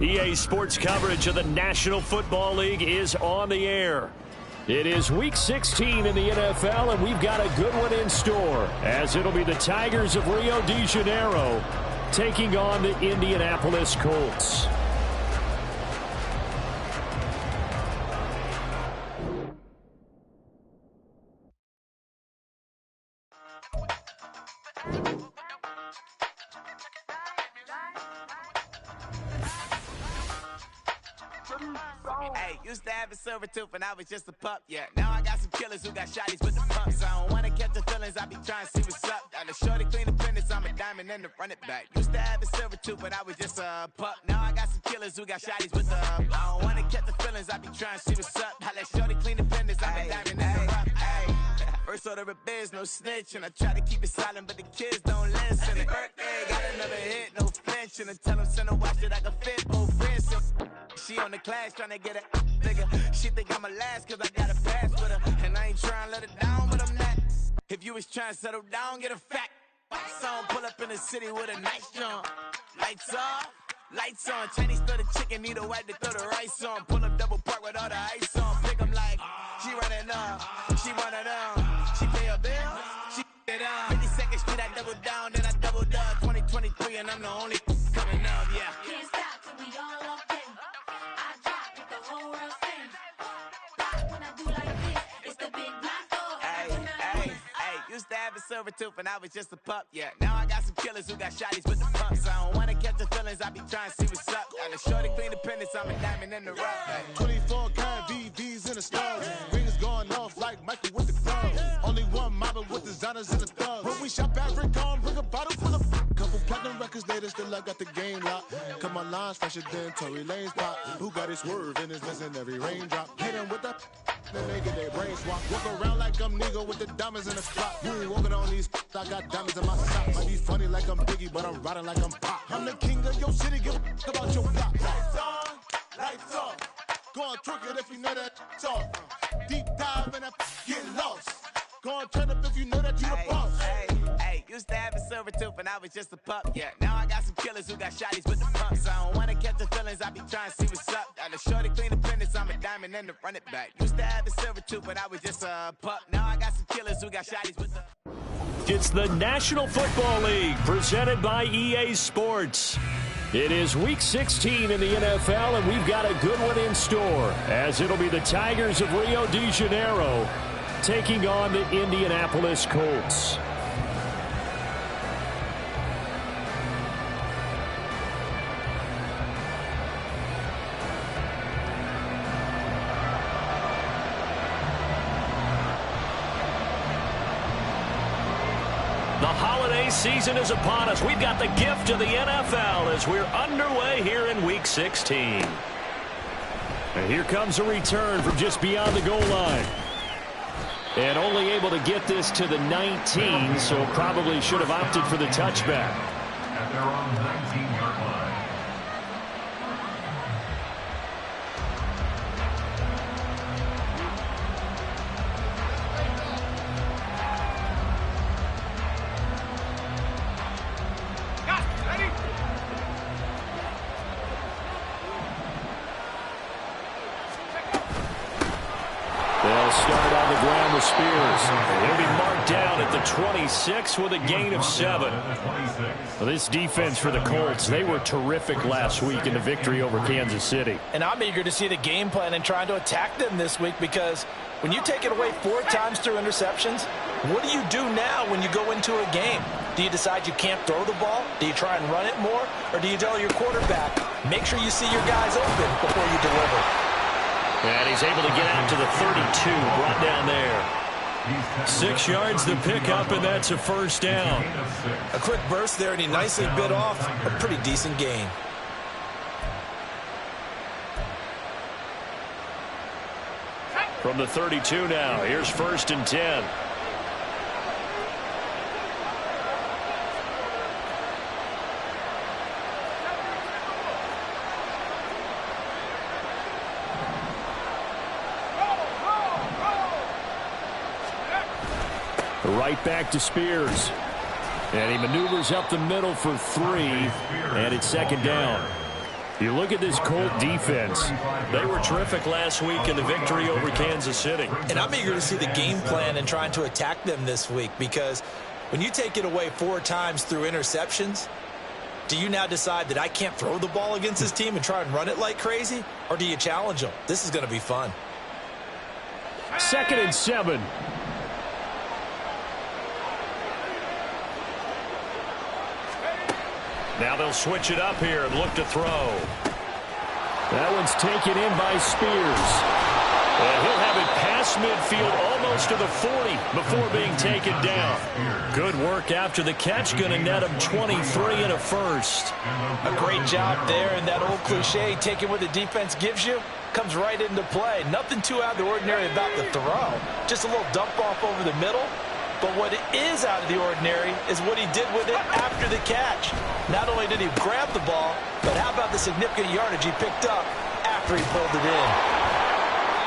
EA Sports coverage of the National Football League is on the air. It is Week 16 in the NFL, and we've got a good one in store, as it'll be the Tigers of Rio de Janeiro taking on the Indianapolis Colts. Hey, used to have a silver tooth and I was just a pup, yeah. Now I got some killers who got shotties with the pumps. I don't wanna catch the feelings, I be trying to see what's up. Got a shorty clean the finish, I'm a diamond and to run it back. Used to have a silver tooth but I was just a pup. Now I got some killers who got shotties with the I don't wanna catch the feelings, I be trying to see what's up. I let shorty clean the finish, I'm a diamond and to run it back. First order of biz, no snitch, and I try to keep it silent, but the kids don't listen. And birthday, got another hit, no flinch, and I tell them send a watch that I can fit both wrists. She on the class trying to get a nigga. She think I'm a last cause I got a pass with her. And I ain't trying to let her down, but I'm not. If you was trying to settle down, get a fact. Song pull up in the city with a nice jump. Lights off, lights on. Chinese throw the chicken, need a wipe to throw the rice on. Pull up double park with all the ice on. Pick 'em like, she running up, she running up. She pay her bills, she it up. 52nd Street, I double down, then I doubled up. 2023, and I'm the only coming up, yeah. Can't stop till we all up in. I drop with the whole world spin. When I do like this, it's the big black door. Hey, used to have a silver tooth and I was just a pup, yeah. Now I got some killers who got shotties with the pumps. I don't wanna catch the feelings, I be trying to see what's up. Got a shorty clean the pennies, I'm a diamond in the rough. 24 karat VVs in the stars. Rings going off like Michael with the club. Only one mobbing with designers in the thugs. When we shop at Rick on, bring a bottle full of couple platinum records later, still I got the game locked. Cut my lines fresher than Tory Lane's pop. Who got his swerve and is missing every raindrop. Hit him with the then they get their brain swap. Walk around like I'm nigga with the diamonds in the spot. You ain't walking on these I got diamonds in my socks. Might be funny like I'm Biggie, but I'm riding like I'm Pop. I'm the king of your city, give a about your block. Lights on, lights off. Go on, trick it if you know that off. Deep dive and get lost. Go on, turn up if you know that you the boss. Hey, used to have a silver tooth and I was just a pup, yeah. Now I got some killers who got shotties with the pumps. I don't wanna catch the feelings, I be trying to see what's up. Got a shorty clean the finish, I'm a diamond and to run it back. Used to have a silver tooth but I was just a pup. Now I got some killers who got shotties with the It's the National Football League presented by EA Sports. It is Week 16 in the NFL, and we've got a good one in store, as it'll be the Tigers of Rio de Janeiro taking on the Indianapolis Colts. The holiday season is upon us. We've got the gift of the NFL as we're underway here in Week 16. And here comes a return from just beyond the goal line. And only able to get this to the 19, so probably should have opted for the touchback. At their own 19-yard line. They'll start on the ground with Spears. He'll be marked down at the 26 with a gain of 7. Well, this defense for the Colts, they were terrific last week in the victory over Kansas City. And I'm eager to see the game plan and trying to attack them this week, because when you take it away 4 times through interceptions, what do you do now when you go into a game? Do you decide you can't throw the ball? Do you try and run it more? Or do you tell your quarterback, make sure you see your guys open before you deliver? And he's able to get out to the 32, brought down there. 6 yards the pickup, and that's a first down. A quick burst there, and he nicely bit off a pretty decent gain. From the 32 now, here's 1st and 10. Right back to Spears. And he maneuvers up the middle for 3, and it's 2nd down. You look at this Colt defense. They were terrific last week in the victory over Kansas City. And I'm eager to see the game plan and trying to attack them this week, because when you take it away 4 times through interceptions, do you now decide that I can't throw the ball against this team and try and run it like crazy? Or do you challenge them? This is going to be fun. 2nd and 7. Now they'll switch it up here and look to throw. That one's taken in by Spears. And he'll have it past midfield almost to the 40 before being taken down. Good work after the catch. Going to net him 23 and a first. A great job there, and that old cliche, taking what the defense gives you, comes right into play. Nothing too out of the ordinary about the throw. Just a little dump off over the middle. But what is out of the ordinary is what he did with it after the catch. Not only did he grab the ball, but how about the significant yardage he picked up after he pulled it in?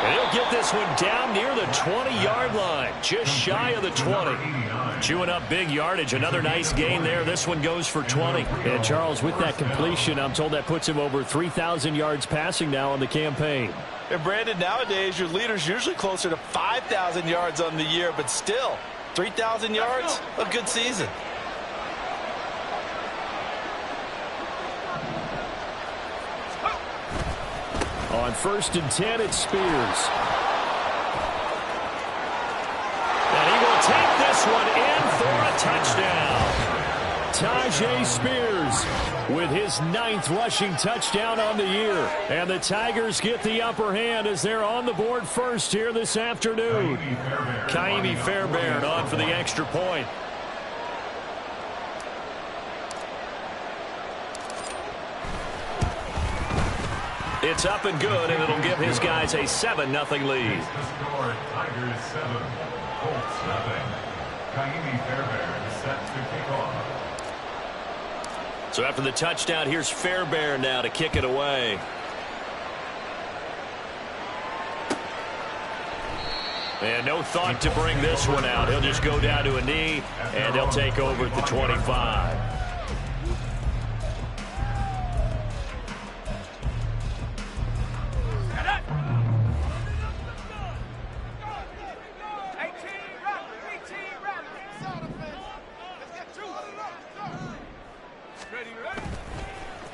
And he'll get this one down near the 20-yard line, just shy of the 20. Chewing up big yardage. Another nice gain there. This one goes for 20. And Charles, with that completion, I'm told that puts him over 3,000 yards passing now on the campaign. And Brandon, nowadays your leader's usually closer to 5,000 yards on the year, but still, 3,000 yards, a good season. On 1st and 10, it's Spears. And he will take this one in for a touchdown. Tajay Spears with his 9th rushing touchdown on the year. And the Tigers get the upper hand as they're on the board first here this afternoon. Kaimi Fairbairn on for the extra point. It's up and good, and it'll give his guys a 7-0 lead. Tigers 7, Colts 0. Kaimi Fairbairn set to kick off. So after the touchdown, here's Fairbairn now to kick it away. And no thought to bring this one out. He'll just go down to a knee, and they'll take over at the 25.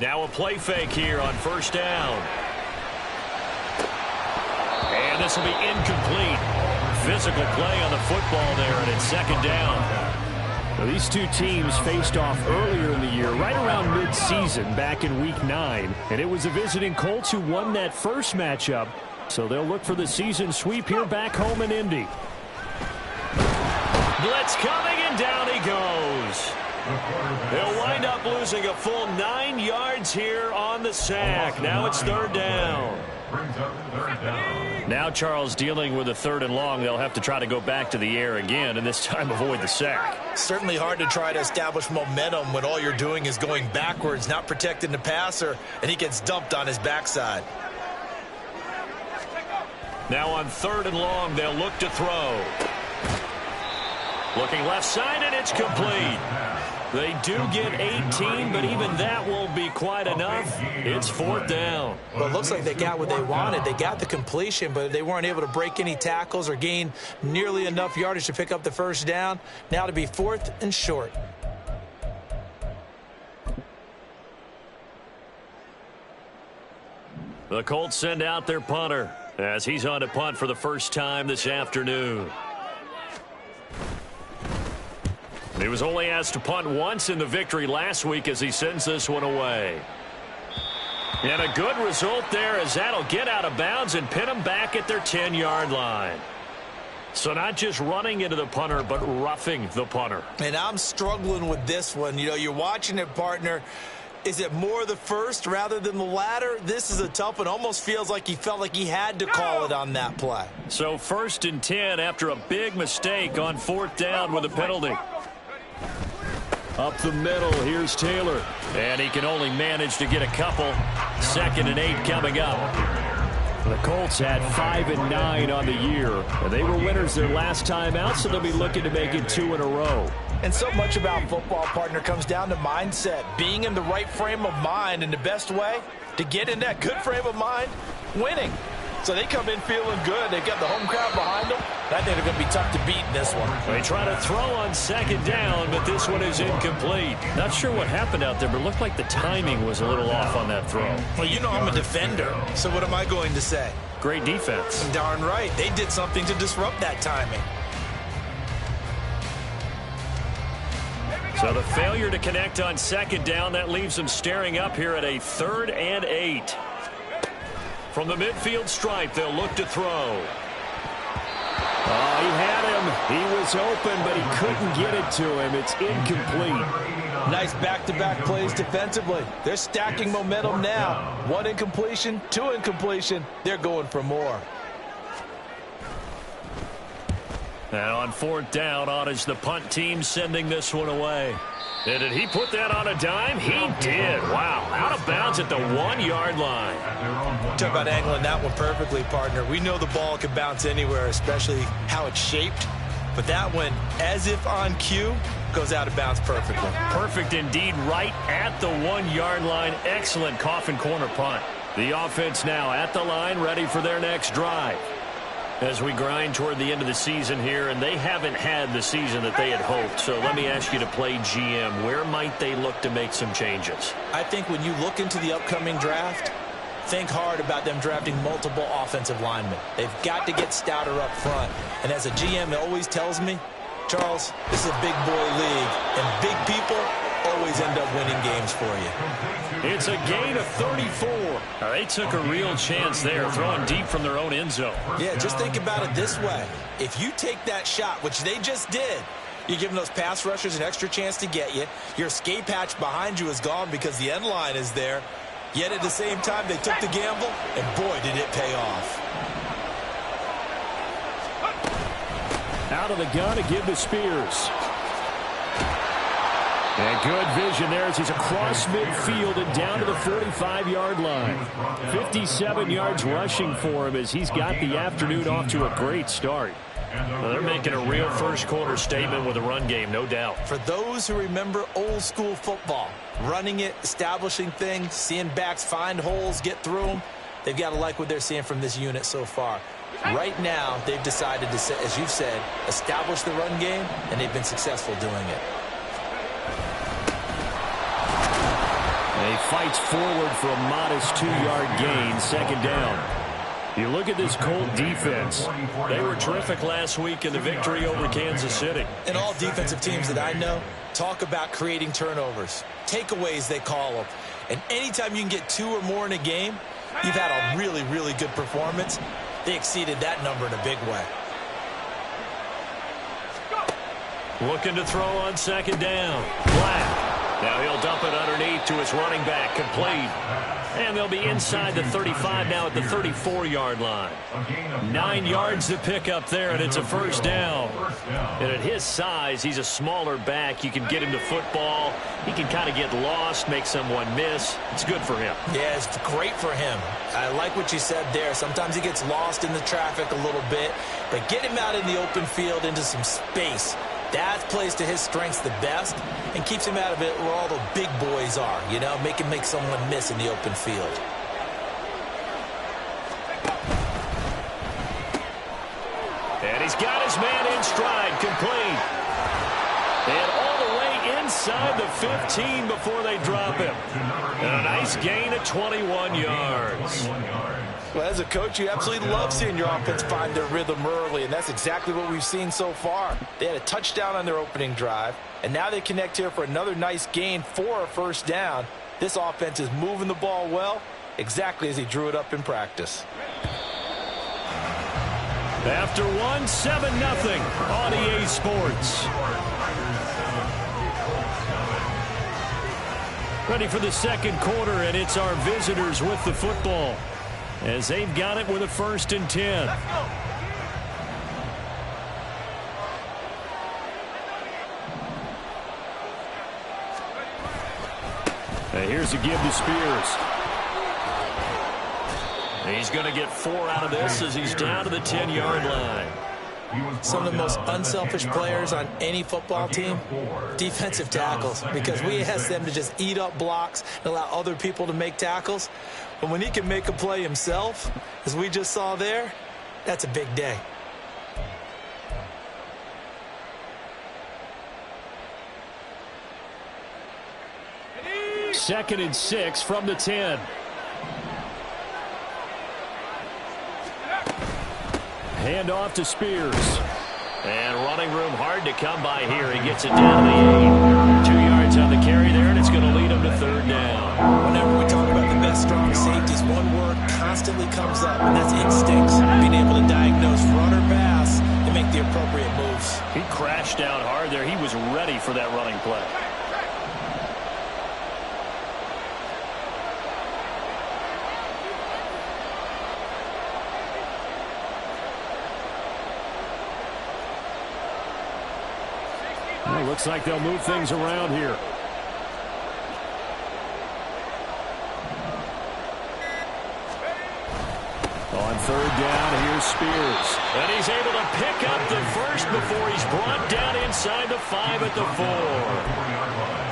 Now a play fake here on 1st down. And this will be incomplete. Physical play on the football there, and it's 2nd down. Now, these two teams faced off earlier in the year, right around mid-season, back in Week 9. And it was the visiting Colts who won that first matchup. So they'll look for the season sweep here back home in Indy. Blitz coming, and down he goes. They'll wind up losing a full 9 yards here on the sack. Now it's 3rd down. Now Charles dealing with a 3rd and long. They'll have to try to go back to the air again, and this time avoid the sack. Certainly hard to try to establish momentum when all you're doing is going backwards, not protecting the passer, and he gets dumped on his backside. Now on 3rd and long, they'll look to throw. Looking left side, and it's complete. They do get 18, but even that won't be quite enough. It's 4th down. Well, it looks like they got what they wanted. They got the completion, but they weren't able to break any tackles or gain nearly enough yardage to pick up the 1st down. Now to be 4th and short. The Colts send out their punter as he's on to punt for the first time this afternoon. He was only asked to punt once in the victory last week as he sends this one away. And a good result there as that'll get out of bounds and pin them back at their 10-yard line. So not just running into the punter, but roughing the punter. And I'm struggling with this one. You know, you're watching it, partner. Is it more the first rather than the latter? This is a tough one. Almost feels like he felt like he had to call it on that play. So 1st and 10 after a big mistake on 4th down with a penalty. Up the middle, here's Taylor. And he can only manage to get a couple. 2nd and 8 coming up. The Colts had 5 and 9 on the year. And they were winners their last time out, so they'll be looking to make it 2 in a row. And so much about football, partner, comes down to mindset. Being in the right frame of mind, and the best way to get in that good frame of mind, winning. So they come in feeling good. They've got the home crowd behind them. I think they're going to be tough to beat in this one. They try to throw on second down, but this one is incomplete. Not sure what happened out there, but it looked like the timing was a little off on that throw. Well, you know I'm a defender, so what am I going to say? Great defense. Darn right. They did something to disrupt that timing. So the failure to connect on second down, that leaves them staring up here at a 3rd and 8. From the midfield stripe, they'll look to throw. Oh, he had him. He was open, but he couldn't get it to him. It's incomplete. Nice back-to-back plays defensively. They're stacking momentum now. 1 incompletion, 2 incompletion. They're going for more. And on 4th down, on is the punt team sending this one away. And did he put that on a dime? He did. Wow. Out of bounds at the 1-yard line. Talk about angling that one perfectly, partner. We know the ball can bounce anywhere, especially how it's shaped. But that one, as if on cue, goes out of bounds perfectly. Perfect indeed, right at the 1-yard line. Excellent coffin corner punt. The offense now at the line, ready for their next drive. As we grind toward the end of the season here, and they haven't had the season that they had hoped. So let me ask you to play GM. Where might they look to make some changes? I think when you look into the upcoming draft, think hard about them drafting multiple offensive linemen. They've got to get stouter up front. And as a GM, it always tells me, Charles, this is a big boy league, and big people always end up winning games for you. It's a gain of 34. They took a real chance there, throwing deep from their own end zone. Yeah, just think about it this way. If you take that shot, which they just did, you're giving those pass rushers an extra chance to get you. Your escape hatch behind you is gone because the end line is there. Yet at the same time, they took the gamble, and boy, did it pay off. Out of the gun to give to Spears. And good vision there as he's across midfield and down to the 45-yard line. 57 yards rushing for him as he's got the afternoon off to a great start. Well, they're making a real first-quarter statement with a run game, no doubt. For those who remember old-school football, running it, establishing things, seeing backs find holes, get through them, they've got to like what they're seeing from this unit so far. Right now, they've decided to, as you've said, establish the run game, and they've been successful doing it. He fights forward for a modest 2-yard gain, second down. You look at this Colt defense. They were terrific last week in the victory over Kansas City. And all defensive teams that I know talk about creating turnovers. Takeaways, they call them. And anytime you can get 2 or more in a game, you've had a really, really good performance. They exceeded that number in a big way. Looking to throw on second down. Black. Now he'll dump it underneath to his running back, complete. And they'll be inside the 35 now at the 34-yard line. 9 yards to pick up there, and it's a first down. And at his size, he's a smaller back. You can get him to football. He can kind of get lost, make someone miss. It's good for him. Yeah, it's great for him. I like what you said there. Sometimes he gets lost in the traffic a little bit, but get him out in the open field into some space. That plays to his strengths the best and keeps him out of it where all the big boys are, you know, make someone miss in the open field. And he's got his man in stride, complete. And all the way inside the 15 before they drop him. And a nice gain of 21 yards. Well, as a coach, you absolutely love seeing your offense find their rhythm early, and that's exactly what we've seen so far. They had a touchdown on their opening drive, and now they connect here for another nice gain for a first down. This offense is moving the ball well, exactly as he drew it up in practice. After 1, 7-0 on EA Sports. Ready for the second quarter, and it's our visitors with the football, as they've got it with a 1st and 10. And here's a give to Spears. He's going to get 4 out of this as he's down to the 10-yard line. Some of the most unselfish players on any football team, defensive tackles, because we ask them to just eat up blocks and allow other people to make tackles. But when he can make a play himself, as we just saw there, that's a big day. Second and 6 from the 10. Hand off to Spears. And running room hard to come by here. He gets it down to the 8. 2 yards on the carry there, and it's going to lead him to third down. Whenever we talk about the best strong safeties, one word constantly comes up, and that's instincts. Being able to diagnose run or pass and make the appropriate moves. He crashed down hard there. He was ready for that running play. Well, looks like they'll move things around here. On third down, here's Spears. And he's able to pick up the first before he's brought down inside the 5 at the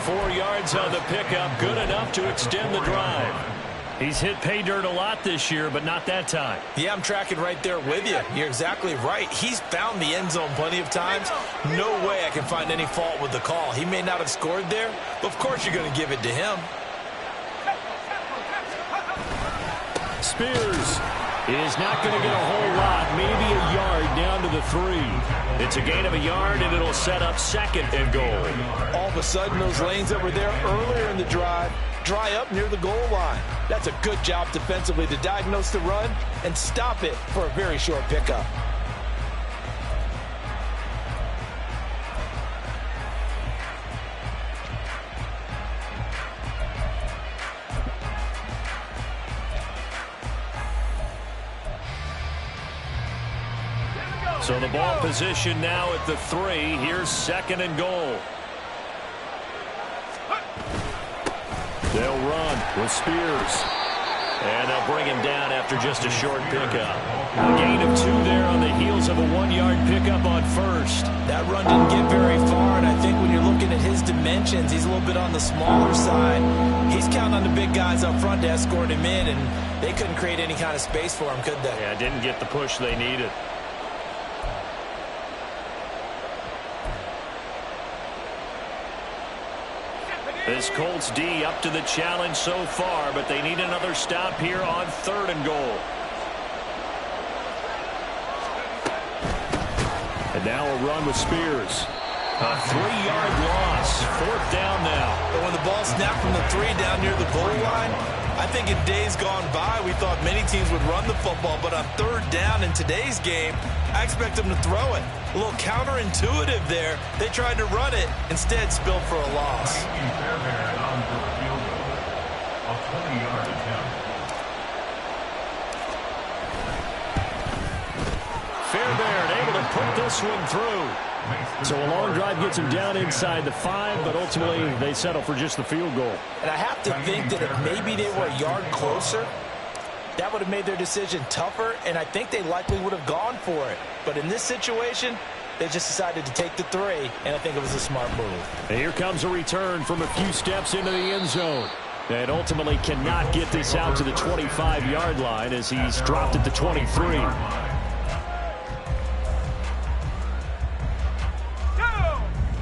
4. 4 yards on the pickup, good enough to extend the drive. He's hit pay dirt a lot this year, but not that time. Yeah, I'm tracking right there with you. You're exactly right. He's found the end zone plenty of times. No way I can find any fault with the call. He may not have scored there, but of course you're going to give it to him. Spears is not going to get a whole lot, maybe a yard down to the 3. It's a gain of a yard, and it'll set up second and goal. All of a sudden, those lanes that were there earlier in the drive dry up near the goal line. That's a good job defensively to diagnose the run and stop it for a very short pickup. So the ball position now at the 3. Here's second and goal. They'll run with Spears. And they'll bring him down after just a short pickup. A gain of 2 there on the heels of a 1-yard pickup on first. That run didn't get very far, and I think when you're looking at his dimensions, he's a little bit on the smaller side. He's counting on the big guys up front to escort him in, and they couldn't create any kind of space for him, could they? Yeah, didn't get the push they needed. This Colts D up to the challenge so far, but they need another stop here on third and goal. And now a run with Spears. A 3-yard loss. Fourth down now. But when the ball snapped from the 3 down near the goal line, I think in days gone by, we thought many teams would run the football, but on third down in today's game, I expect them to throw it. A little counterintuitive there. They tried to run it, instead spilled for a loss. Fairbairn on for a field goal. A 20-yard attempt. Fairbairn able to put this one through. So a long drive gets him down inside the 5, but ultimately they settle for just the field goal. And I have to think that if maybe they were a yard closer, that would have made their decision tougher, and I think they likely would have gone for it. But in this situation, they just decided to take the 3, and I think it was a smart move. And here comes a return from a few steps into the end zone. And ultimately cannot get this out to the 25-yard line as he's dropped at the 23.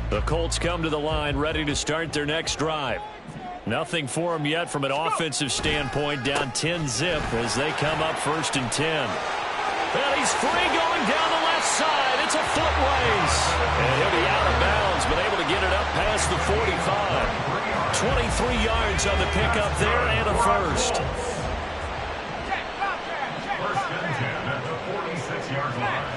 The Colts come to the line ready to start their next drive. Nothing for them yet from an offensive standpoint, down 10-zip as they come up first and 10. And he's free going down the left side. It's a foot race. And he'll be out of bounds, but able to get it up past the 45. 23 yards on the pickup there and a first. First and 10 at the 46-yard line.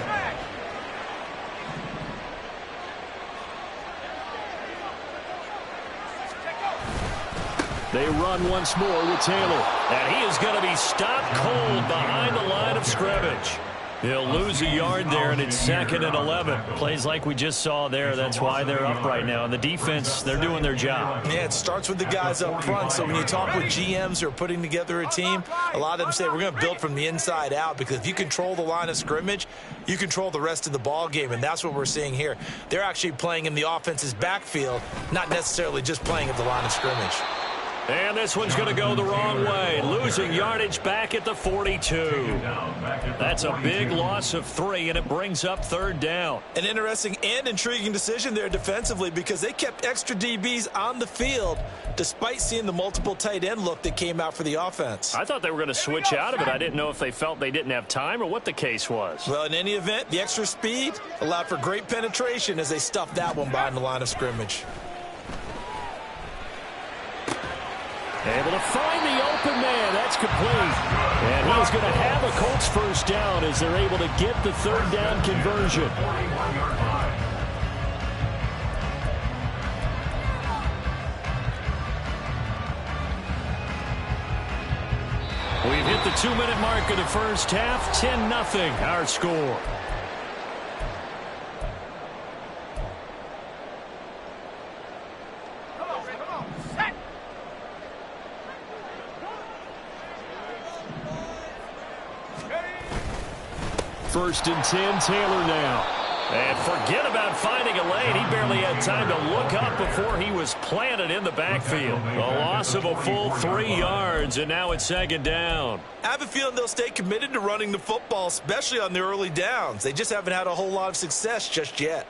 They run once more with Taylor. And he is going to be stopped cold behind the line of scrimmage. He'll lose a yard there, and it's 2nd and 11. Plays like we just saw there. That's why they're up right now. And the defense, they're doing their job. Yeah, it starts with the guys up front. So when you talk with GMs who are putting together a team, a lot of them say we're going to build from the inside out, because if you control the line of scrimmage, you control the rest of the ball game, and that's what we're seeing here. They're actually playing in the offense's backfield, not necessarily just playing at the line of scrimmage. And this one's going to go the wrong way. Losing yardage back at the 42. That's a big loss of 3, and it brings up 3rd down. An interesting and intriguing decision there defensively, because they kept extra DBs on the field despite seeing the multiple tight end look that came out for the offense. I thought they were going to switch out of it. I didn't know if they felt they didn't have time or what the case was. Well, in any event, the extra speed allowed for great penetration as they stuffed that one behind the line of scrimmage. Able to find the open man. That's complete. And he's going to have a Colts 1st down as they're able to get the 3rd down conversion. We've hit the 2-minute mark of the first half. 10-0 our score. First and 10, Taylor now. And forget about finding a lane. He barely had time to look up before he was planted in the backfield. A loss of a full 3 yards, and now it's 2nd down. I have a feeling they'll stay committed to running the football, especially on the early downs. They just haven't had a whole lot of success just yet.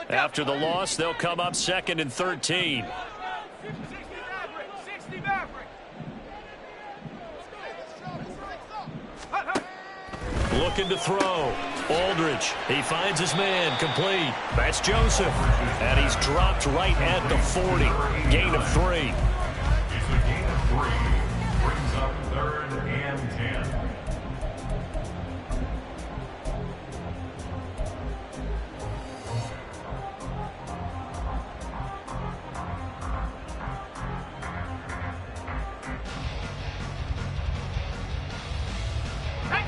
After the loss, they'll come up 2nd and 13. Looking to throw. Aldridge. He finds his man. Complete. That's Joseph. And he's dropped right at the 40. Gain of 3. It's a gain of 3. Brings up 3rd and 10.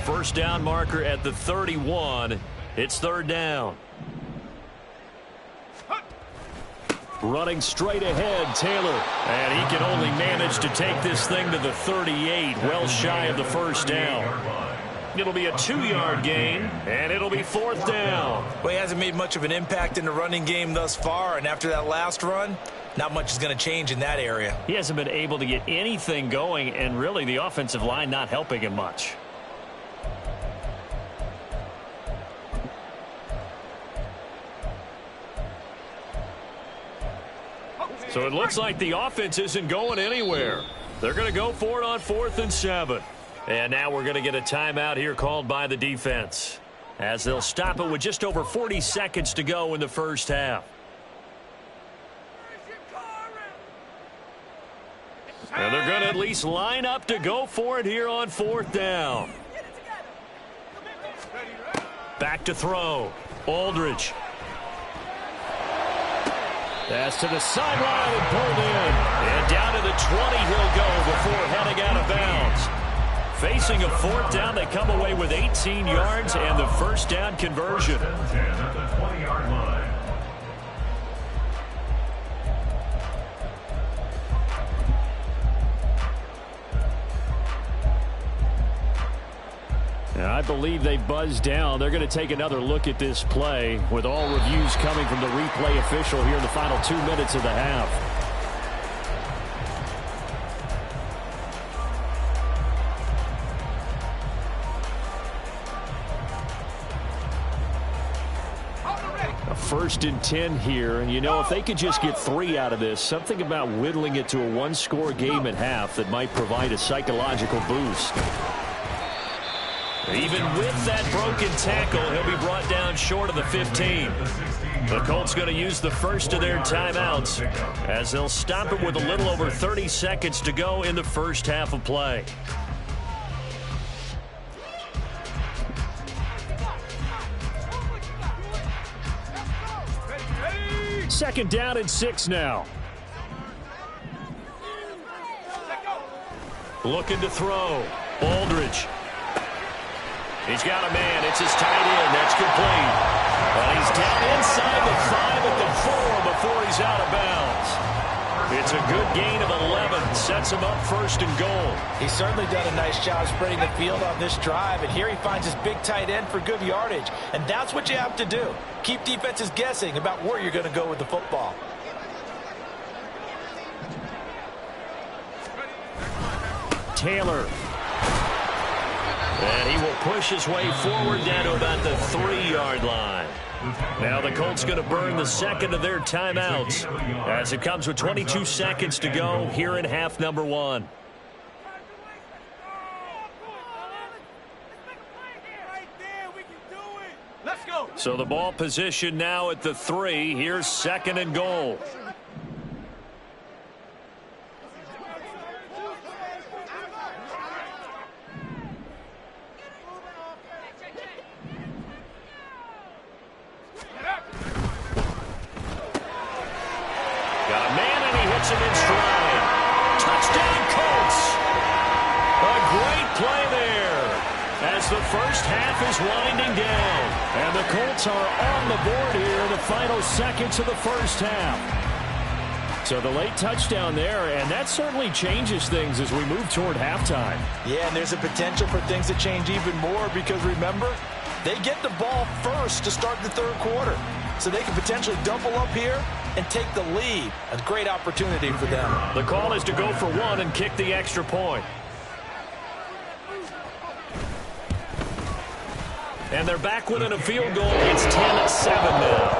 First down marker at the 31. It's 3rd down. Running straight ahead, Taylor. And he can only manage to take this thing to the 38, well shy of the 1st down. It'll be a 2-yard gain, and it'll be 4th down. Well, he hasn't made much of an impact in the running game thus far, and after that last run, not much is going to change in that area. He hasn't been able to get anything going, and really the offensive line not helping him much. So it looks like the offense isn't going anywhere. They're going to go for it on 4th and 7. And now we're going to get a timeout here called by the defense, as they'll stop it with just over 40 seconds to go in the first half. And they're going to at least line up to go for it here on 4th down. Back to throw. Aldridge. Pass to the sideline and pulled in. And down to the 20 he'll go before heading out of bounds. Facing a 4th down, they come away with 18 yards and the 1st down conversion. 10 at the 20-yard line. Now, I believe they buzzed down. They're going to take another look at this play with all reviews coming from the replay official here in the final 2 minutes of the half. A 1st and 10 here, and you know, if they could just get 3 out of this, something about whittling it to a 1-score game at half that might provide a psychological boost. Even with that broken tackle, he'll be brought down short of the 15. The Colts going to use the first of their timeouts as they'll stop it with a little over 30 seconds to go in the first half of play. Second down and 6 now. Looking to throw. Aldridge. He's got a man. It's his tight end. That's complete. And he's down inside the 5 at the 4 before he's out of bounds. It's a good gain of 11. Sets him up first and goal. He's certainly done a nice job spreading the field on this drive. And here he finds his big tight end for good yardage. And that's what you have to do. Keep defenses guessing about where you're going to go with the football. Taylor. And he will push his way forward down to about the 3-yard line. Now the Colts going to burn the second of their timeouts as it comes with 22 seconds to go here in half number 1. So the ball position now at the 3. Here's second and goal. Him in stride. Touchdown, Colts. A great play there as the first half is winding down. And the Colts are on the board here in the final seconds of the first half. So the late touchdown there, and that certainly changes things as we move toward halftime. Yeah, and there's a potential for things to change even more because, remember, they get the ball first to start the third quarter. So they can potentially double up here and take the lead. A great opportunity for them. The call is to go for 1 and kick the extra point. And they're back within a field goal. It's 10-7 now.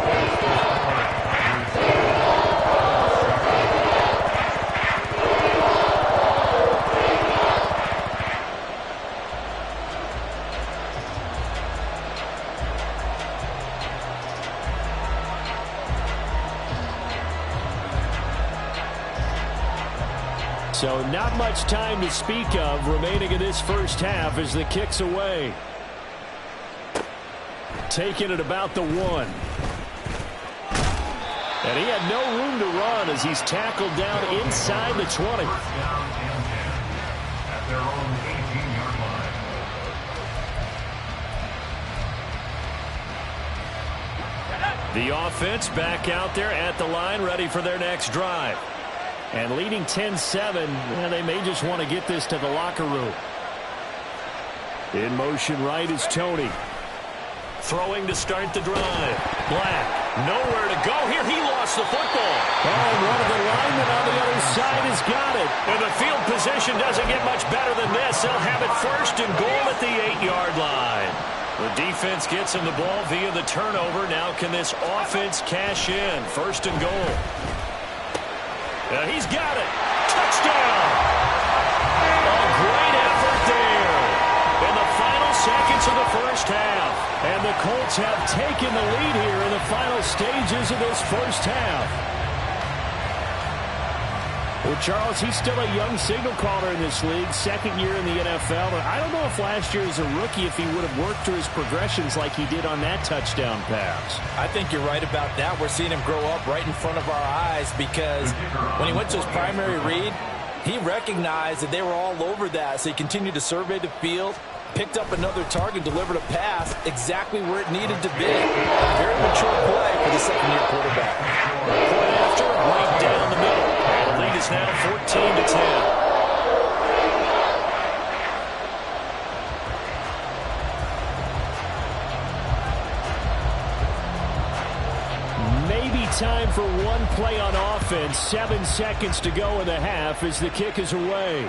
So not much time to speak of remaining in this first half as the kick's away. Taking it about the 1. And he had no room to run as he's tackled down inside the 20. At their own 18-yard line. The offense back out there at the line, ready for their next drive. And leading 10-7, they may just want to get this to the locker room. In motion right is Tony. Throwing to start the drive. Black, nowhere to go here. He lost the football. Oh, and one of the linemen on the other side has got it. And the field position doesn't get much better than this. They'll have it first and goal at the 8-yard line. The defense gets him the ball via the turnover. Now can this offense cash in? First and goal. He's got it. Touchdown. A great effort there in the final seconds of the first half. And the Colts have taken the lead here in the final stages of this first half. Well, Charles, he's still a young signal caller in this league, second year in the NFL. And I don't know if last year as a rookie if he would have worked through his progressions like he did on that touchdown pass. I think you're right about that. We're seeing him grow up right in front of our eyes because when he went to his primary read, he recognized that they were all over that. So he continued to survey the field, picked up another target, delivered a pass exactly where it needed to be. A very mature play for the second-year quarterback. Point after, right down the middle. And the lead is now 14-10. Time for one play on offense. 7 seconds to go in the half as the kick is away.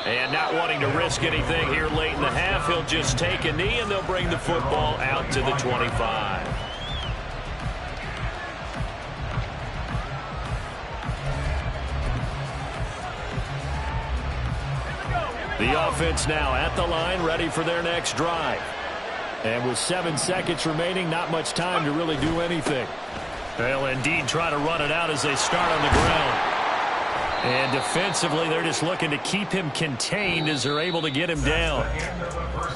And not wanting to risk anything here late in the half, he'll just take a knee and they'll bring the football out to the 25. The offense now at the line, ready for their next drive. And with 7 seconds remaining, not much time to really do anything. They'll indeed try to run it out as they start on the ground. And defensively, they're just looking to keep him contained as they're able to get him down.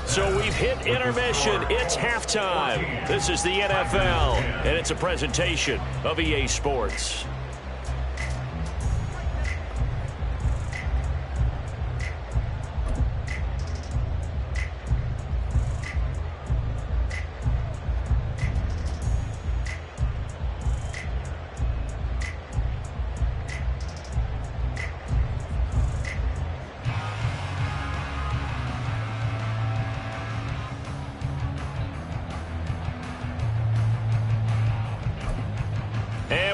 So we've hit intermission. It's halftime. This is the NFL, and it's a presentation of EA Sports.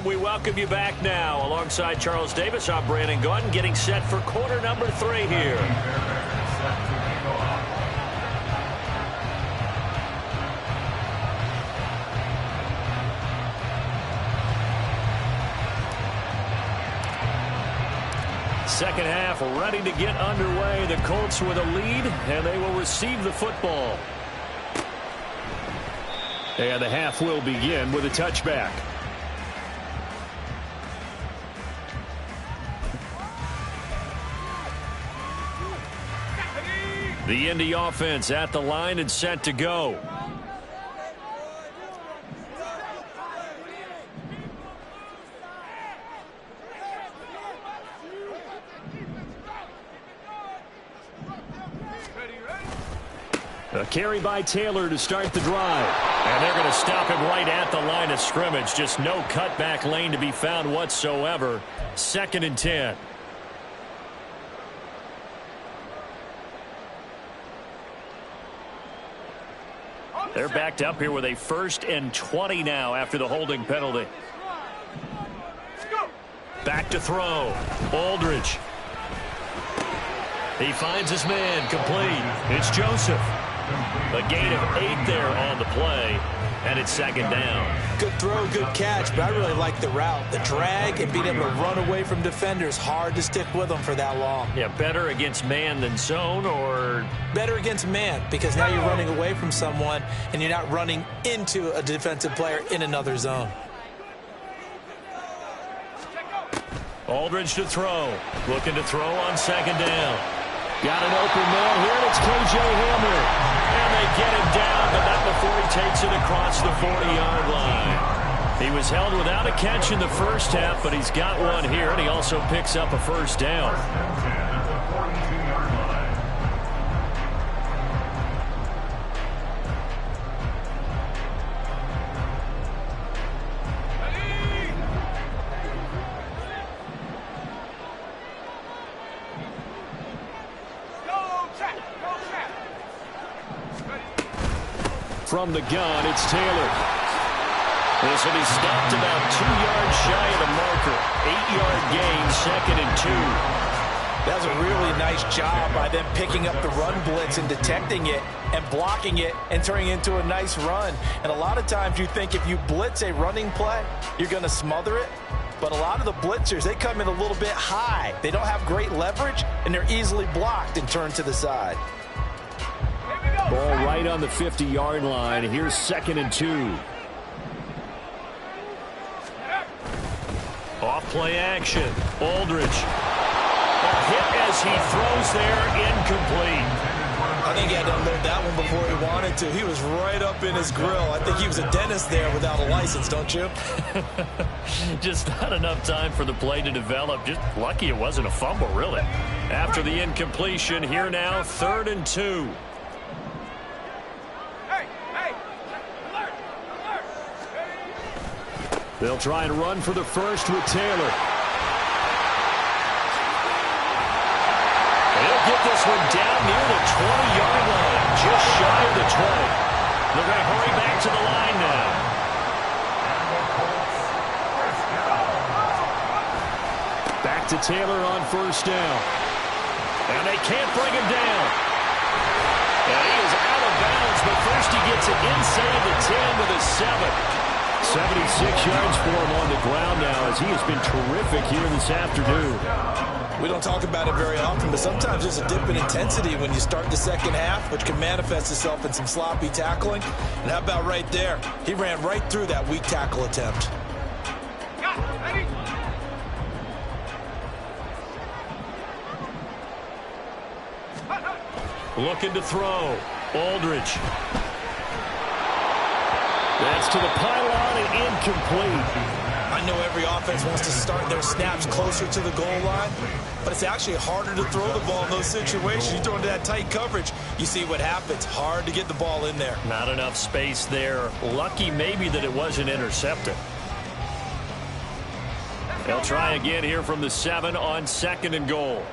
And we welcome you back now. Alongside Charles Davis, I'm Brandon Gaudin, getting set for quarter number 3 here. Second half ready to get underway. The Colts with a lead, and they will receive the football. And the half will begin with a touchback. The Indy offense at the line and set to go. A carry by Taylor to start the drive. And they're going to stop him right at the line of scrimmage. Just no cutback lane to be found whatsoever. 2nd and 10. They're backed up here with a 1st and 20 now after the holding penalty. Back to throw. Aldridge. He finds his man complete. It's Joseph. A gain of 8 there on the play, and it's 2nd down. Good throw, good catch, but I really like the route. The drag and being able to run away from defenders, hard to stick with them for that long. Yeah, better against man than zone, or? Better against man, because now you're running away from someone, and you're not running into a defensive player in another zone. Aldridge to throw. Looking to throw on 2nd down. Got an open man here, and it's K.J. Hamler. And they get him down, but not before he takes it across the 40-yard line. He was held without a catch in the first half, but he's got one here, and he also picks up a 1st down. From the gun, it's Taylor. This will be stopped about 2 yards shy of the marker. 8-yard gain, 2nd and 2. That was a really nice job by them picking up the run blitz and detecting it and blocking it and turning it into a nice run. And a lot of times you think if you blitz a running play, you're going to smother it. But a lot of the blitzers, they come in a little bit high. They don't have great leverage, and they're easily blocked and turned to the side. Ball right on the 50-yard line. Here's 2nd and 2. Off-play action. Aldridge. A hit as he throws there, incomplete. I think he had to unload that one before he wanted to. He was right up in his grill. I think he was a dentist there without a license, don't you? Just not enough time for the play to develop. Just lucky it wasn't a fumble, really. After the incompletion, here now, 3rd and 2. They'll try and run for the first with Taylor. They'll get this one down near the 20-yard line, just shy of the 20. They're going to hurry back to the line now. Back to Taylor on 1st down. And they can't bring him down. And he is out of bounds, but first he gets it inside the 10 to the 7. 76 yards for him on the ground now, as he has been terrific here this afternoon. We don't talk about it very often, but sometimes there's a dip in intensity when you start the second half, which can manifest itself in some sloppy tackling. And how about right there? He ran right through that weak tackle attempt. Looking to throw. Aldridge. That's to the pylon and incomplete. I know every offense wants to start their snaps closer to the goal line, but it's actually harder to throw the ball in those situations. You throw into that tight coverage, you see what happens. Hard to get the ball in there. Not enough space there. Lucky maybe that it wasn't intercepted. They'll try again here from the 7 on 2nd and goal.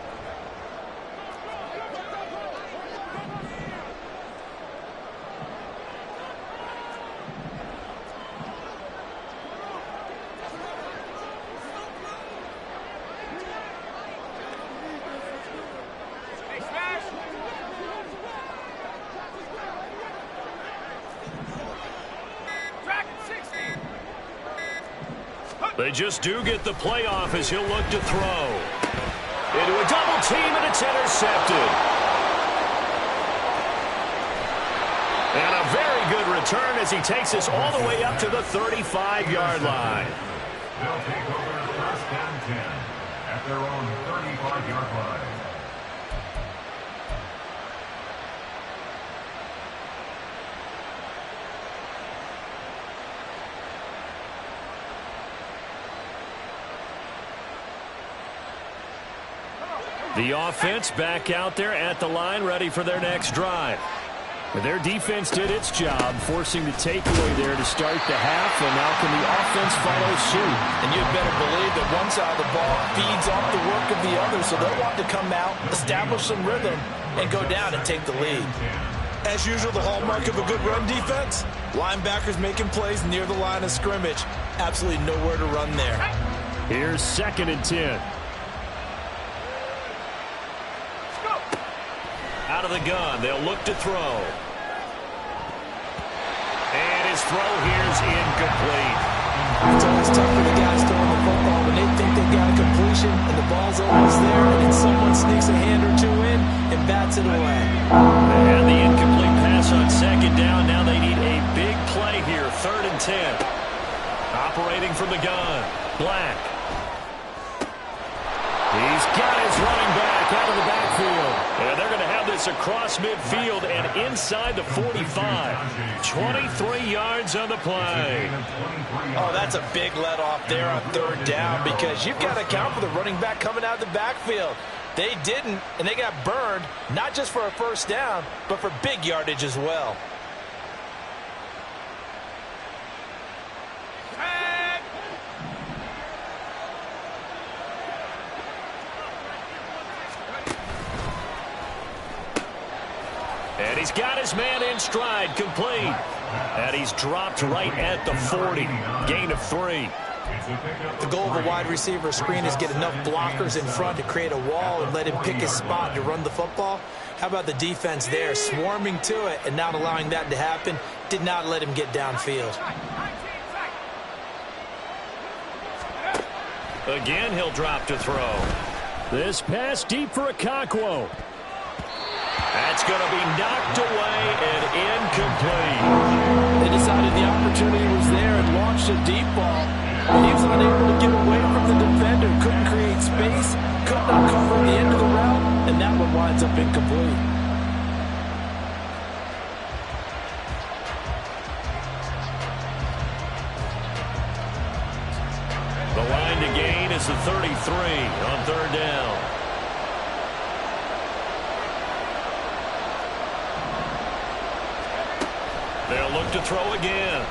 They just do get the playoff as he'll look to throw. Into a double team, and it's intercepted. And a very good return as he takes us all the way up to the 35-yard line. They'll take over first and 10 at their own 35-yard line. The offense back out there at the line, ready for their next drive. Their defense did its job, forcing the takeaway there to start the half, and now can the offense follow suit? And you'd better believe that one side of the ball feeds off the work of the other, so they'll want to come out, establish some rhythm, and go down and take the lead. As usual, the hallmark of a good run defense, linebackers making plays near the line of scrimmage. Absolutely nowhere to run there. Here's 2nd and 10. Out of the gun, they'll look to throw. And his throw here's incomplete. It's always tough for the guys throwing the football when they think they got a completion and the ball's almost there, and then someone sneaks a hand or two in and bats it away. And the incomplete pass on 2nd down. Now they need a big play here. 3rd and 10. Operating from the gun. Black. He's got his running back out of the backfield. And they're going to have this across midfield and inside the 45. 23 yards on the play. Oh, that's a big let off there on 3rd down because you've got to account for the running back coming out of the backfield. They didn't, and they got burned, not just for a 1st down, but for big yardage as well. And he's got his man in stride, complete. And he's dropped right at the 40. Gain of 3. The goal of a wide receiver screen is get enough blockers in front to create a wall and let him pick his spot to run the football. How about the defense there, swarming to it and not allowing that to happen? Did not let him get downfield. Again, he'll drop to throw. This pass deep for Grock1. That's going to be knocked away and incomplete. They decided the opportunity was there and launched a deep ball. He was unable to get away from the defender, couldn't create space, could not cover the end of the route, and that one winds up incomplete. The line to gain is the 33 on 3rd down. They'll look to throw again.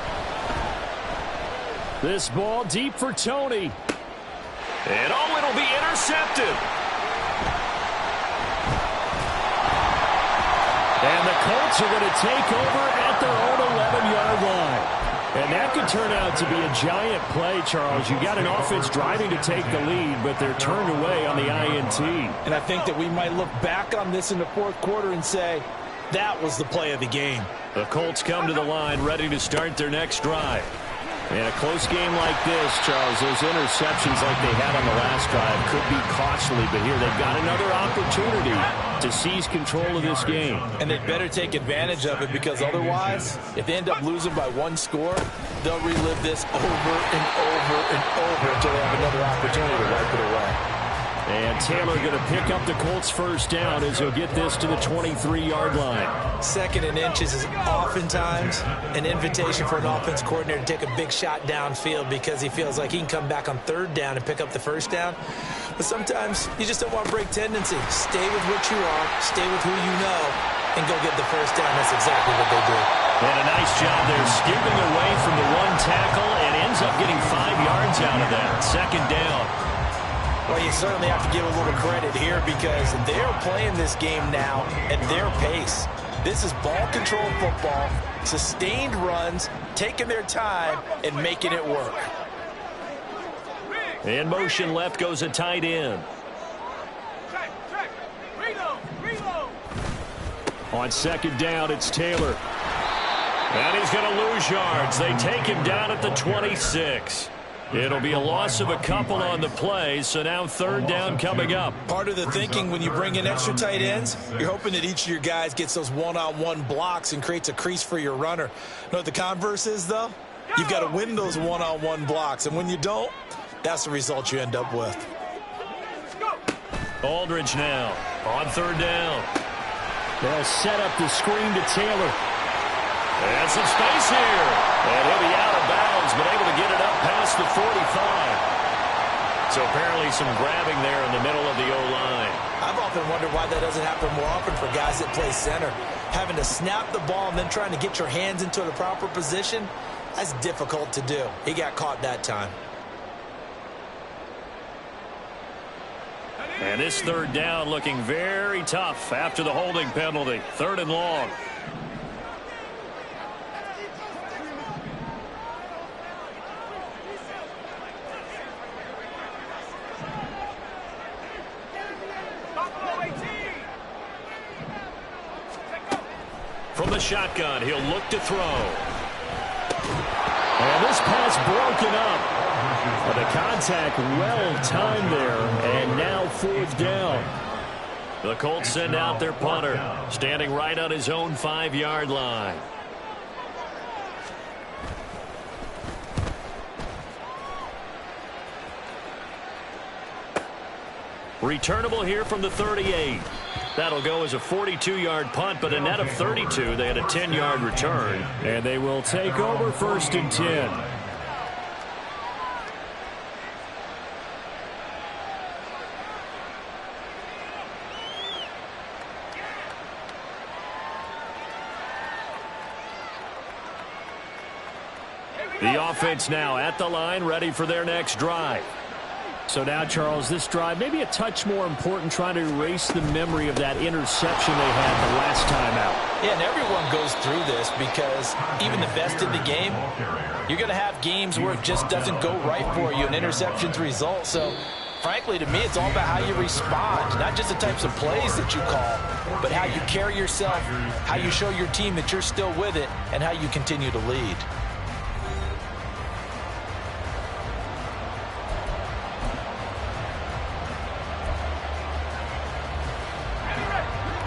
This ball deep for Tony. And it'll be intercepted. And the Colts are going to take over at their own 11-yard line. And that could turn out to be a giant play, Charles. You got an offense driving to take the lead, but they're turned away on the INT. And I think that we might look back on this in the 4th quarter and say, that was the play of the game. The Colts come to the line ready to start their next drive. In a close game like this, Charles, those interceptions like they had on the last drive could be costly, but here they've got another opportunity to seize control of this game. And they'd better take advantage of it because otherwise, if they end up losing by 1 score, they'll relive this over and over and over until they have another opportunity to wipe it away. And Taylor going to pick up the Colts' 1st down as he'll get this to the 23-yard line. 2nd and inches is oftentimes an invitation for an offense coordinator to take a big shot downfield because he feels like he can come back on 3rd down and pick up the 1st down. But sometimes you just don't want to break tendency. Stay with what you are, stay with who you know, and go get the 1st down. That's exactly what they did. And a nice job there, skipping away from the 1 tackle and ends up getting 5 yards out of that. 2nd down. Well, you certainly have to give a little credit here because they're playing this game now at their pace. This is ball control football, sustained runs, taking their time, and making it work. In motion left goes a tight end. On 2nd down, it's Taylor. And he's going to lose yards. They take him down at the 26. It'll be a loss of a couple on the play, so now third down coming up. Part of the thinking when you bring in extra tight ends, you're hoping that each of your guys gets those one-on-one blocks and creates a crease for your runner. You know what the converse is, though? You've got to win those one-on-one blocks, and when you don't, that's the result you end up with. Aldridge now on third down. They'll set up the screen to Taylor. And some space here. And he'll be out of bounds, but able to get it up past the 45. So apparently some grabbing there in the middle of the O-line. I've often wondered why that doesn't happen more often for guys that play center. Having to snap the ball and then trying to get your hands into the proper position, that's difficult to do. He got caught that time. And this third down looking very tough after the holding penalty. Third and long. From the shotgun, he'll look to throw. And this pass broken up. The contact well timed there, and now fourth down. The Colts send out their punter, standing right on his own 5-yard line. Returnable here from the 38. That'll go as a 42-yard punt, but a net of 32. They had a 10-yard return, and they will take over first and 10. The offense now at the line, ready for their next drive. So now, Charles, this drive maybe a touch more important, trying to erase the memory of that interception they had the last time out. Yeah, and everyone goes through this because even the best in the game, you're going to have games where it just doesn't go right for you, and interceptions result. So, frankly, to me, it's all about how you respond, not just the types of plays that you call, but how you carry yourself, how you show your team that you're still with it, and how you continue to lead.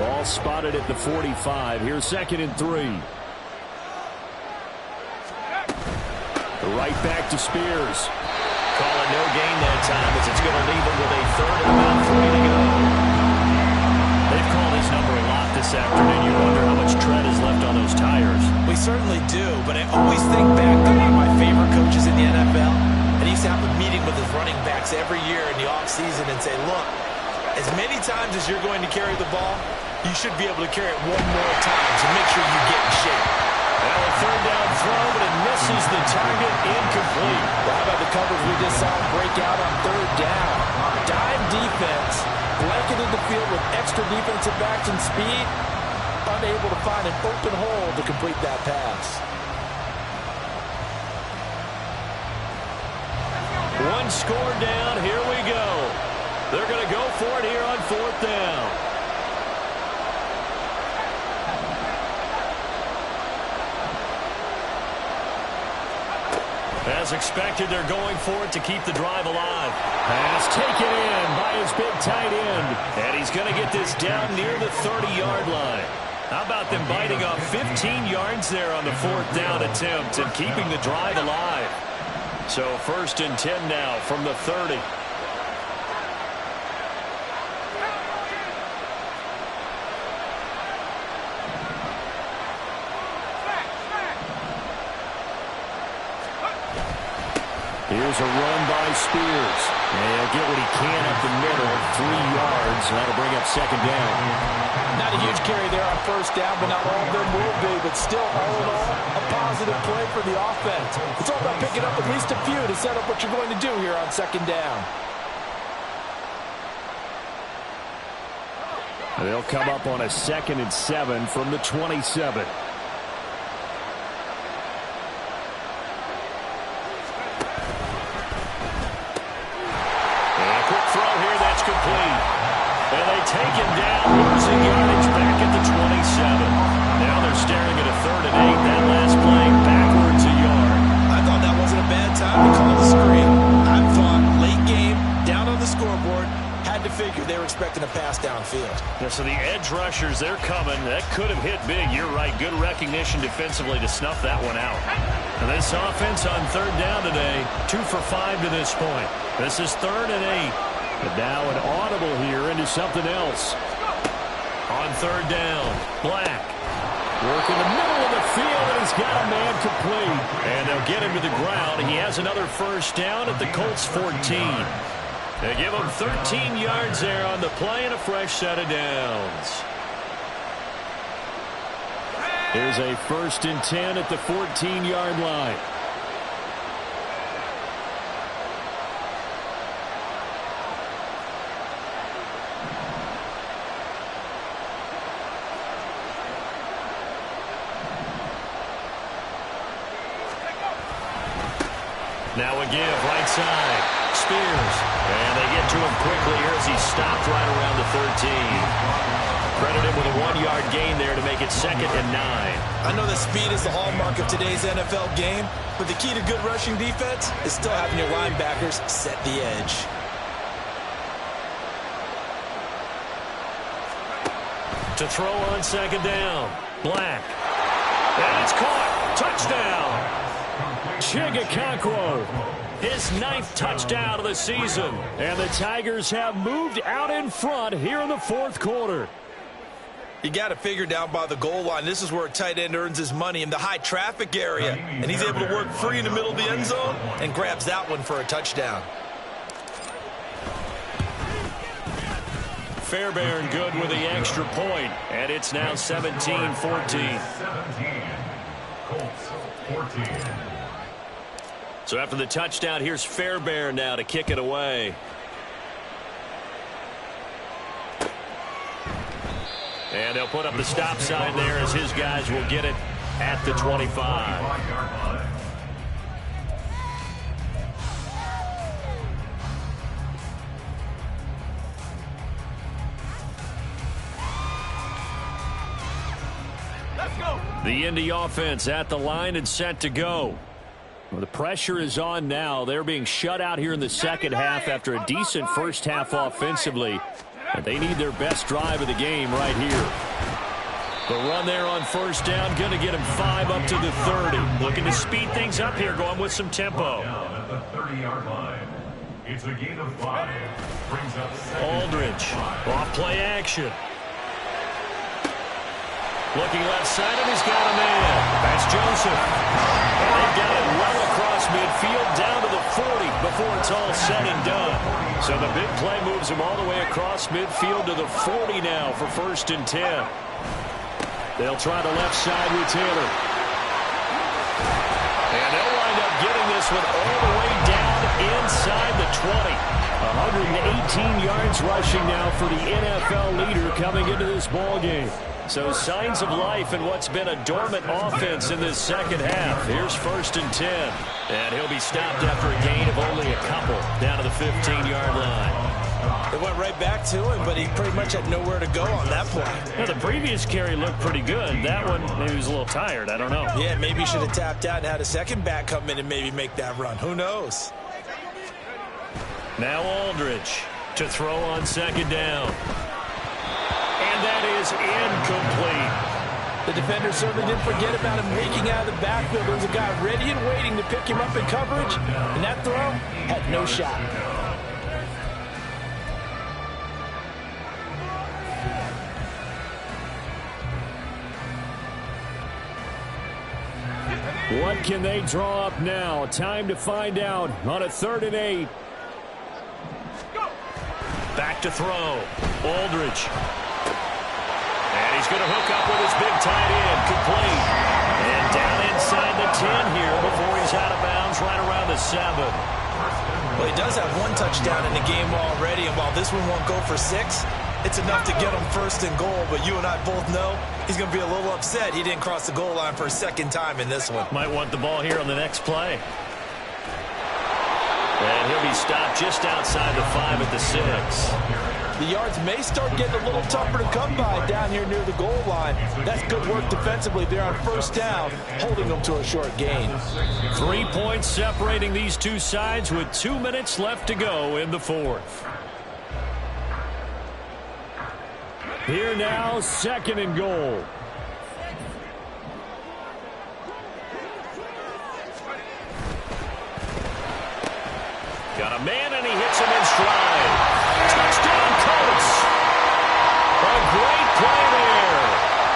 Ball spotted at the 45. Here's second and 3. Right back to Spears. Call it no gain that time as it's going to leave him with a third and about 3 to go. They've called his number a lot this afternoon. You wonder how much tread is left on those tires. We certainly do, but I always think back to one of my favorite coaches in the NFL, and he used to have a meeting with his running backs every year in the offseason and say, look, as many times as you're going to carry the ball, you should be able to carry it one more time, so make sure you get in shape. Well, a third down throw, but it misses the target, incomplete. Well, how about the coverage we just saw break out on third down? Dime defense, blanketed the field with extra defensive backs and speed, unable to find an open hole to complete that pass. One score down, here we go. They're going to go for it here on fourth down. As expected, they're going for it to keep the drive alive. Pass taken in by his big tight end. And he's going to get this down near the 30-yard line. How about them biting off 15 yards there on the fourth down attempt and keeping the drive alive? So first and 10 now from the 30. Here's a run by Spears. And he'll get what he can up the middle, 3 yards. And that'll bring up second down. Not a huge carry there on first down, but not all of them will be. But still, all in all, a positive play for the offense. It's all about picking up at least a few to set up what you're going to do here on second down. And they'll come up on a 2nd and 7 from the 27. Complete. And they take him down, losing yardage back at the 27. Now they're staring at a 3rd and 8. That last play backwards a yard. I thought that wasn't a bad time to call the screen. expecting a pass downfield. Yeah, so the edge rushers, they're coming. That could have hit big. You're right. Good recognition defensively to snuff that one out. And this offense on third down today, 2 for 5 to this point. This is 3rd and 8. But now an audible here into something else. On third down, Black. Work in the middle of the field, and he's got a man complete. And they'll get him to the ground. He has another first down at the Colts 14. They give him 13 yards there on the play and a fresh set of downs. Here's a 1st and 10 at the 14-yard line. Now a give, right side. Spears. And they get to him quickly here as he stopped right around the 13. Credit him with a 1-yard gain there to make it 2nd and 9. I know that speed is the hallmark of today's NFL game, but the key to good rushing defense is still having your linebackers set the edge. To throw on 2nd down. Black. And it's caught. Touchdown. Chigakonkwo, his 9th touchdown of the season. And the Tigers have moved out in front here in the 4th quarter. You got to figure down by the goal line. This is where a tight end earns his money in the high traffic area. And he's able to work free in the middle of the end zone and grabs that one for a touchdown. Fairbairn good with the extra point. And it's now 17-14. 17. Colts 14. So after the touchdown, here's Fairbairn now to kick it away. And they'll put up the stop sign there as his guys will get it at the 25. The Indy offense at the line and set to go. Well, the pressure is on now. They're being shut out here in the second half after a decent first half offensively. And they need their best drive of the game right here. The run there on first down, going to get him 5 up to the 30. Looking to speed things up here, going with some tempo. Down at the 30-yard line. It's a gain of 5. Brings up 2nd. Aldridge, off play action. Looking left side, and he's got a man. That's Joseph. And they've got it well across midfield, down to the 40 before it's all said and done. So the big play moves him all the way across midfield to the 40 now for 1st and 10. They'll try the left side with Taylor. And they'll wind up getting this one all the way down inside the 20. 118 yards rushing now for the NFL leader coming into this ball game. So signs of life in what's been a dormant offense in this second half. Here's 1st and 10. And he'll be stopped after a gain of only a couple down to the 15-yard line. It went right back to him, but he pretty much had nowhere to go on that play. Well, the previous carry looked pretty good. That one, maybe he was a little tired. I don't know. Yeah, maybe he should have tapped out and had a second back come in and maybe make that run. Who knows? Now Aldridge to throw on 2nd down. And that is incomplete. The defender certainly didn't forget about him leaking out of the backfield. There was a guy ready and waiting to pick him up in coverage, and that throw had no shot. What can they draw up now? Time to find out on a 3rd and 8. Back to throw. Aldridge. And he's going to hook up with his big tight end. Complete. And down inside the 10 here before he's out of bounds right around the 7. Well, he does have 1 touchdown in the game already, and while this one won't go for 6, it's enough to get him 1st and goal. But you and I both know he's going to be a little upset he didn't cross the goal line for a 2nd time in this one. Might want the ball here on the next play. And he'll be stopped just outside the 5 at the 6. The yards may start getting a little tougher to come by down here near the goal line. That's good work defensively there on 1st down, holding them to a short gain. 3 points separating these two sides with 2 minutes left to go in the 4th. Here now, 2nd and goal. Got a man, and he hits him in stride. Touchdown, Colts. A great play there.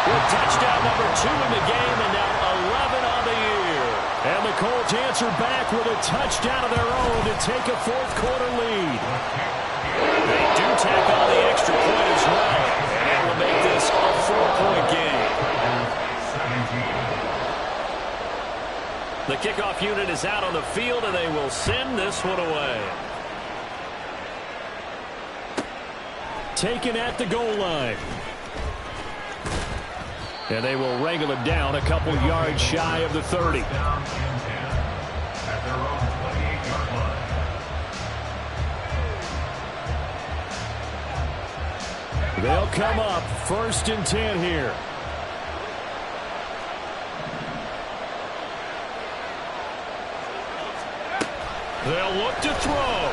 With touchdown number 2 in the game, and now 11 on the year. And the Colts answer back with a touchdown of their own to take a 4th quarter lead. They do tack on the extra point as well, and able to make this a 4-point game. The kickoff unit is out on the field, and they will send this one away. Taken at the goal line. And they will wrangle him down a couple yards shy of the 30. They'll come up 1st and 10 here. They'll look to throw.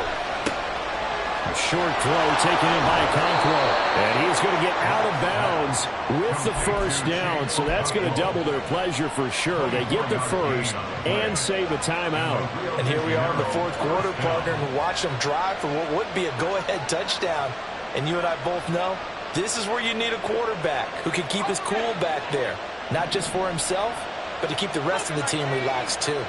A short throw taken in by Conquo. And he's going to get out of bounds with the 1st down. So that's going to double their pleasure for sure. They get the 1st and save a timeout. And here we are in the 4th quarter, partner, and watch them drive for what would be a go-ahead touchdown. And you and I both know this is where you need a quarterback who can keep his cool back there. Not just for himself, but to keep the rest of the team relaxed too.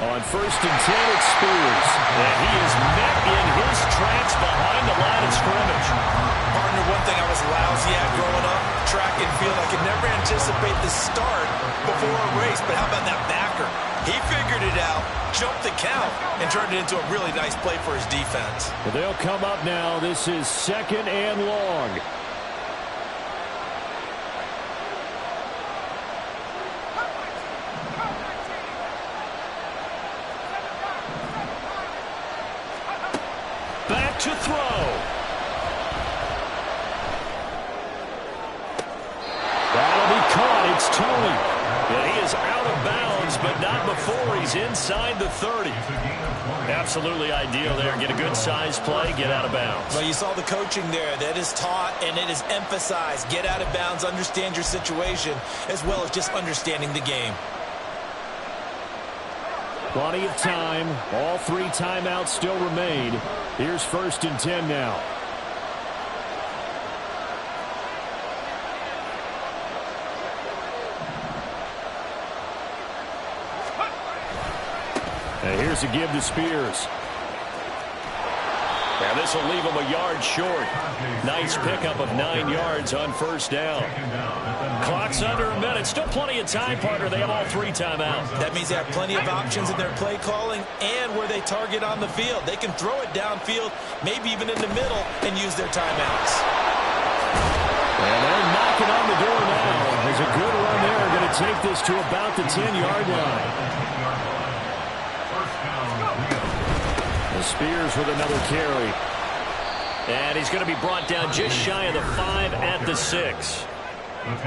On 1st and 10, it's Spears. And he is met in his tracks behind the line of scrimmage. Partner, one thing I was lousy at growing up, track and field, I could never anticipate the start before a race. But how about that backer? He figured it out, jumped the count, and turned it into a really nice play for his defense. Well, they'll come up now. This is 2nd and long. Back to throw. That'll be caught. It's Tony. And he is out of bounds, but not before he's inside the 30. Absolutely ideal there. Get a good size play, get out of bounds. Well, you saw the coaching there. That is taught and it is emphasized. Get out of bounds, understand your situation, as well as just understanding the game. Plenty of time. All 3 timeouts still remain. Here's 1st and 10 now. And here's a give to Spears. And this will leave him a yard short. Nice pickup of 9 yards on 1st down. Clock's under a minute. Still plenty of time, partner. They have all 3 timeouts. That means they have plenty of options in their play calling and where they target on the field. They can throw it downfield, maybe even in the middle, and use their timeouts. And they're knocking on the door now. There's a good run there. Going to take this to about the 10-yard line. Spears with another carry. And he's going to be brought down just shy of the 5 at the 6.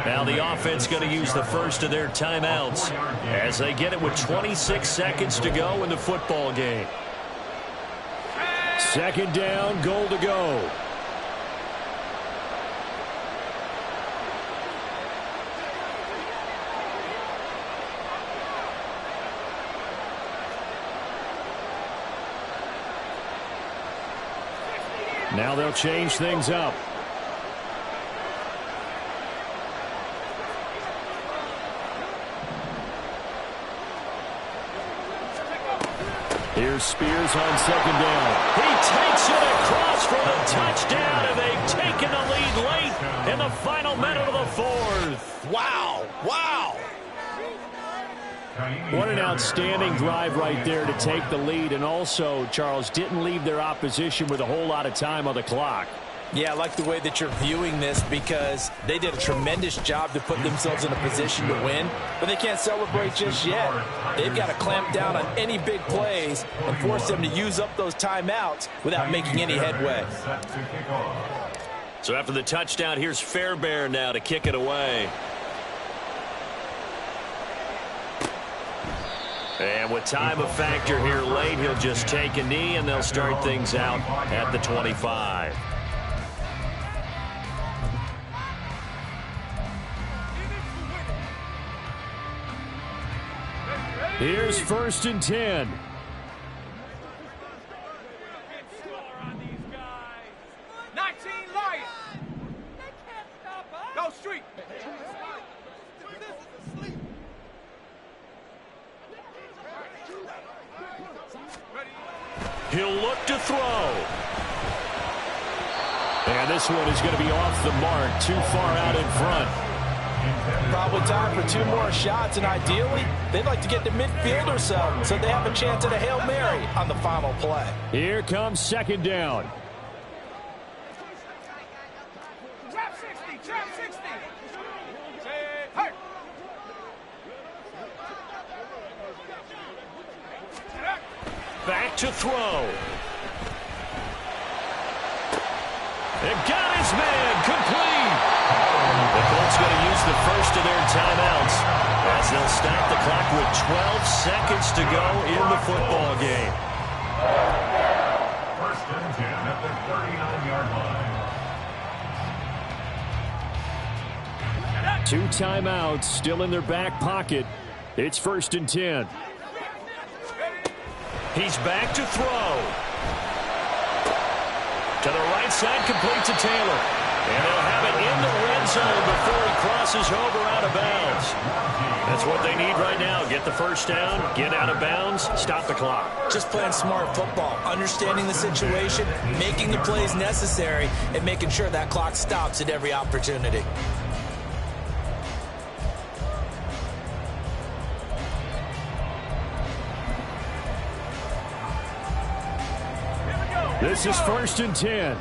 Now the offense going to use the 1st of their timeouts as they get it with 26 seconds to go in the football game. 2nd down, goal to go. Now they'll change things up. Here's Spears on 2nd down. He takes it across for the touchdown, and they've taken the lead late in the final minute of the 4th. Wow. Wow. What an outstanding drive right there to take the lead, and also, Charles, didn't leave their opposition with a whole lot of time on the clock. Yeah, I like the way that you're viewing this because they did a tremendous job to put themselves in a position to win, but they can't celebrate just yet. They've got to clamp down on any big plays and force them to use up those timeouts without making any headway. So after the touchdown, here's Fairbairn now to kick it away. And with time a factor here late, he'll just take a knee, and they'll start things out at the 25. Here's 1st and 10. Go street. He'll look to throw. And this one is going to be off the mark, too far out in front. Probably time for 2 more shots, and ideally, they'd like to get to midfield or so they have a chance at a Hail Mary on the final play. Here comes 2nd down. Trap 60, trap 60. Hey. Back to throw. They've got his man complete. The Colts going to use the first of their timeouts as they'll stop the clock with 12 seconds to go in the football game. 1st and 10 at the 39-yard line. 2 timeouts still in their back pocket. It's 1st and 10. He's back to throw. To the right side, complete to Taylor. And they'll have it in the red zone before he crosses over out of bounds. That's what they need right now. Get the first down, get out of bounds, stop the clock. Just playing smart football, understanding the situation, making the plays necessary, and making sure that clock stops at every opportunity. This is 1st and 10.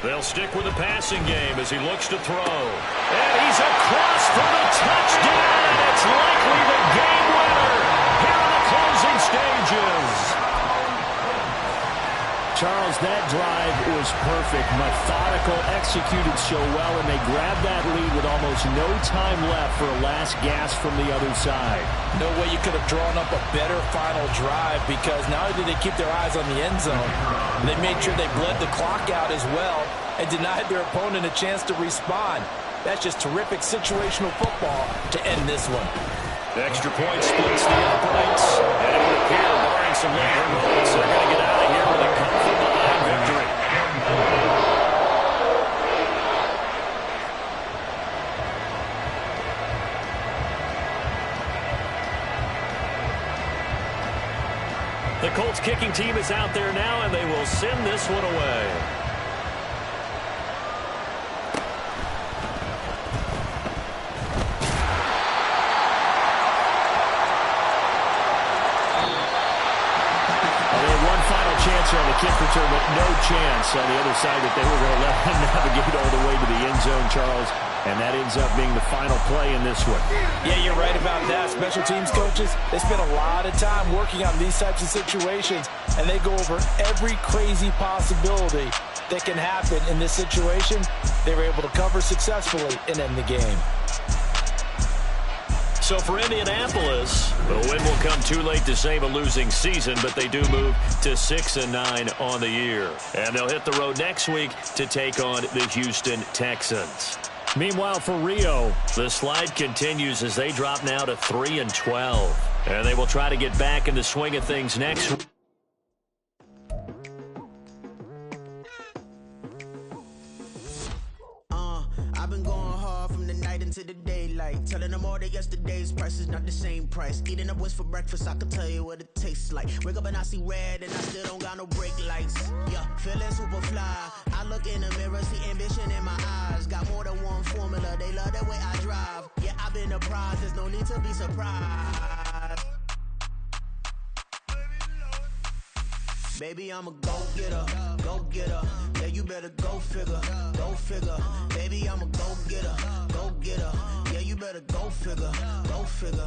They'll stick with the passing game as he looks to throw. And he's across for the touchdown, and it's likely the game winner here in the closing stages. Charles, that drive was perfect. Methodical, executed so well, and they grabbed that lead with almost no time left for a last gasp from the other side. No way you could have drawn up a better final drive, because not only did they keep their eyes on the end zone, they made sure they bled the clock out as well and denied their opponent a chance to respond. That's just terrific situational football to end this one. The extra point splits the uprights, and it would appear, barring some lingering moments, they're going to get out of here with a come-from-behind victory. The Colts kicking team is out there now, and they will send this one away. Chance on the kick return, but no chance on the other side that they were going to let him navigate all the way to the end zone, Charles. And that ends up being the final play in this one. Yeah, you're right about that. Special teams coaches, they spend a lot of time working on these types of situations, and they go over every crazy possibility that can happen in this situation. They were able to cover successfully and end the game. So for Indianapolis, the win will come too late to save a losing season, but they do move to 6-9 on the year. And they'll hit the road next week to take on the Houston Texans. Meanwhile, for Rio, the slide continues as they drop now to 3-12. And they will try to get back in the swing of things next week. I've been going hard from the night into the daylight, telling them all that yesterday's price is not the same price. Eating up what's for breakfast, I can tell you what it tastes like. Wake up and I see red and I still don't got no brake lights. Yeah, feeling super fly. I look in the mirror, see ambition in my eyes. Got more than one formula, they love the way I drive. Yeah, I've been a prize, there's no need to be surprised. Baby, I'm a go-getter, go-getter. Yeah, you better go figure, go figure. Baby, I'm a go-getter, go-getter. Yeah, you better go figure, go figure.